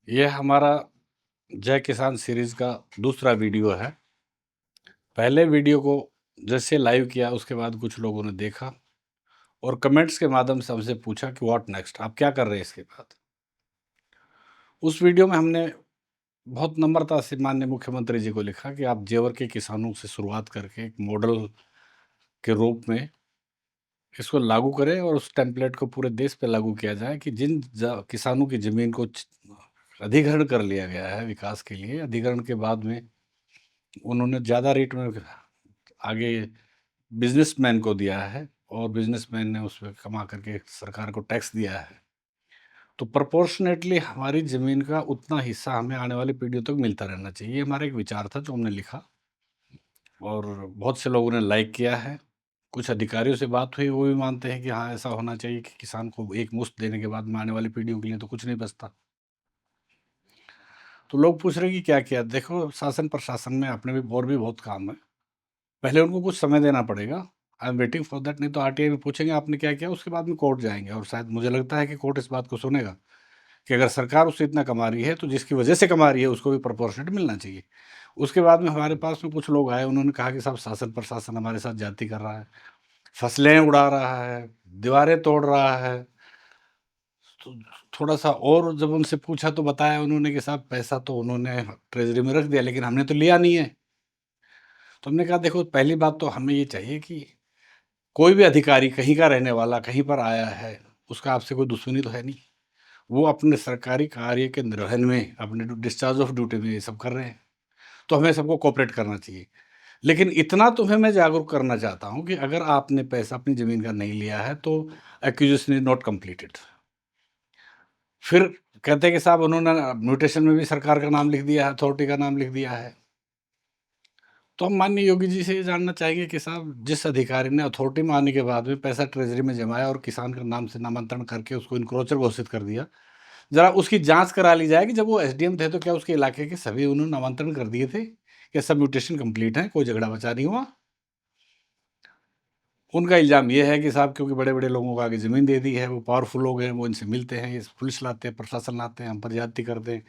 ये हमारा जय किसान सीरीज़ का दूसरा वीडियो है। पहले वीडियो को जैसे लाइव किया उसके बाद कुछ लोगों ने देखा और कमेंट्स के माध्यम से हमसे पूछा कि व्हाट नेक्स्ट, आप क्या कर रहे हैं इसके बाद? उस वीडियो में हमने बहुत नम्रता से माननीय मुख्यमंत्री जी को लिखा कि आप जेवर के किसानों से शुरुआत करके एक मॉडल के रूप में इसको लागू करें और उस टेम्पलेट को पूरे देश पे लागू किया जाए कि जिन किसानों की ज़मीन को अधिग्रहण कर लिया गया है विकास के लिए, अधिग्रहण के बाद में उन्होंने ज़्यादा रेट में आगे बिजनेसमैन को दिया है और बिजनेसमैन ने उस पे कमा करके सरकार को टैक्स दिया है। तो प्रोपोर्शनेटली हमारी ज़मीन का उतना हिस्सा हमें आने वाली पीढ़ियों तक मिलता रहना चाहिए। ये हमारा एक विचार था जो हमने लिखा और बहुत से लोगों ने लाइक किया है। कुछ अधिकारियों से बात हुई, वो भी मानते हैं कि हाँ, ऐसा होना चाहिए कि किसान को एकमुश्त देने के बाद में आने वाली पीढ़ियों के लिए तो कुछ नहीं बचता। तो लोग पूछ रहे हैं कि क्या किया? देखो, शासन प्रशासन में अपने भी और भी बहुत काम है। पहले उनको कुछ समय देना पड़ेगा। I am waiting for that, नहीं तो आरटीआई में पूछेंगे आपने क्या किया, उसके बाद में कोर्ट जाएँगे और शायद मुझे लगता है कि कोर्ट इस बात को सुनेगा कि अगर सरकार उससे इतना कमा रही है, तो जिसकी वजह से कमा रही है, उसको भी प्रोपोर्शनेट मिलना चाहिए। उसके बाद में हमारे पास में कुछ लोग आए, उन्होंने कहा कि साहब शासन प्रशासन हमारे साथ ज्यादती कर रहा है, फसलें उड़ा रहा है, दीवारें तोड़ रहा है। तो थोड़ा-सा और जब उनसे पूछा तो बताया उन्होंने कि साहब पैसा तो उन्होंने ट्रेज़री में रख दिया, लेकिन हमने तो लिया नहीं है। तो हमने कहा देखो, पहली बात तो हमें ये चाहिए कि कोई भी अधिकारी कहीं का रहने वाला कहीं पर आया है, उसका आपसे कोई दुश्मनी तो है नहीं। वो अपने सरकारी कार्य के निर्वहन में, अपने डिस्चार्ज ऑफ ड्यूटी में ये सब कर रहे हैं। तो हमें सबको कोऑपरेट करना चाहिए। लेकिन इतना तुम्हें मैं जागरूक करना चाहता हूँ कि अगर आपने पैसा अपनी ज़मीन का नहीं लिया है, तो एक्विजिशन इज़ नॉट कंप्लीटेड। फिर कहते हैं कि साहब उन्होंने म्यूटेशन में भी सरकार का नाम लिख दिया है, अथॉरिटी का नाम लिख दिया है। तो हम माननीय योगी जी से ये जानना चाहेंगे कि साहब जिस अधिकारी ने अथॉरिटी में आने के बाद में पैसा ट्रेज़री में जमाया और किसान के नाम से नामांतरण करके उसको इनक्रोचर घोषित कर दिया, ज़रा उसकी जाँच करा ली जाए कि जब वो एसडीएम थे तो क्या उसके इलाके के सभी उन्होंने नामांतरण कर दिए थे? क्या सब म्यूटेशन कंप्लीट हैं, कोई झगड़ा बचा नहीं हुआ? उनका इल्ज़ाम ये है कि साहब क्योंकि बड़े-बड़े लोगों को आगे ज़मीन दे दी है, वो पावरफुल लोग हैं, वो इनसे मिलते हैं, ये पुलिस लाते हैं, प्रशासन लाते हैं, हम पर ज़्यादती करते हैं।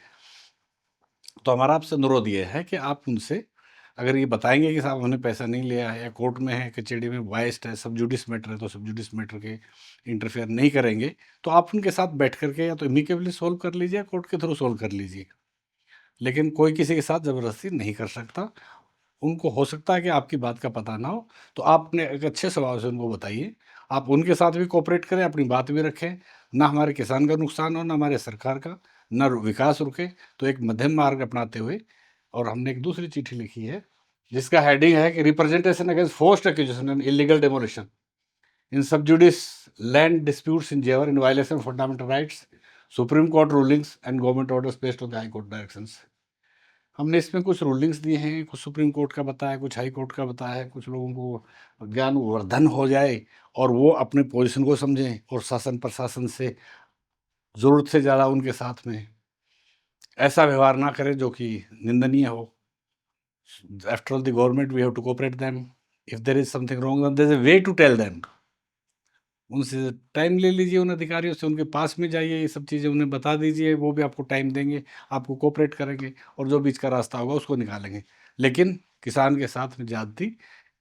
तो हमारा आपसे अनुरोध ये है कि आप उनसे अगर ये बताएँगे कि साहब हमने पैसा नहीं लिया है या कोर्ट में है, कचहरी में वाइस्ट है, सब जुडिस मैटर है, तो सब जुडिस मैटर के इंटरफेयर नहीं करेंगे, तो आप उनके साथ बैठ कर के या तो एमिकेबली सॉल्व कर लीजिए या कोर्ट के थ्रू सॉल्व कर लीजिए। लेकिन कोई किसी के साथ ज़बरदस्ती नहीं कर सकता। उनको हो सकता है कि आपकी बात का पता ना हो, तो आप अपने एक अच्छे स्वभाव से उनको बताइए। आप उनके साथ भी कोऑपरेट करें, अपनी बात भी रखें, ना हमारे किसान का नुकसान हो, ना हमारे सरकार का, ना विकास रुके। तो एक मध्यम मार्ग अपनाते हुए और हमने एक दूसरी चिट्ठी लिखी है, जिसका हेडिंग है कि representation against forced acquisition and illegal demolition in sub judice land disputes in Jewar in violation of fundamental rights, supreme court rulings and government orders based on the high court directions. हमने इसमें कुछ rulings दिए हैं, कुछ supreme court का बताया, कुछ high court का बताया है, कुछ लोगों को ज्ञानवर्धन हो जाए और वो अपने पोजीशन को समझें और शासन प्रशासन से ज़रूरत से ज़्यादा उनके साथ में ऐसा व्यवहार ना करें जो कि निंदनीय हो। After all the government we have to cooperate them. If there is something wrong there is a way to tell them. उनसे टाइम ले लीजिए, उन अधिकारियों से उनके पास में जाइए, ये सब चीज़ें उन्हें बता दीजिए, वो भी आपको टाइम देंगे, आपको कोऑपरेट करेंगे और जो बीच का रास्ता होगा उसको निकालेंगे। लेकिन किसान के साथ में ज़्यादती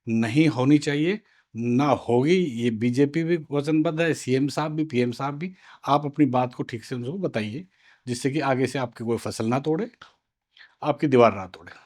नहीं होनी चाहिए, ना होगी। ये बीजेपी भी वचनबद्ध है, सीएम साहब भी, पीएम साहब भी। आप अपनी बात को ठीक से उनको बताइए, जिससे कि आगे से आपकी कोई फसल ना तोड़े, आपकी दीवार ना तोड़े।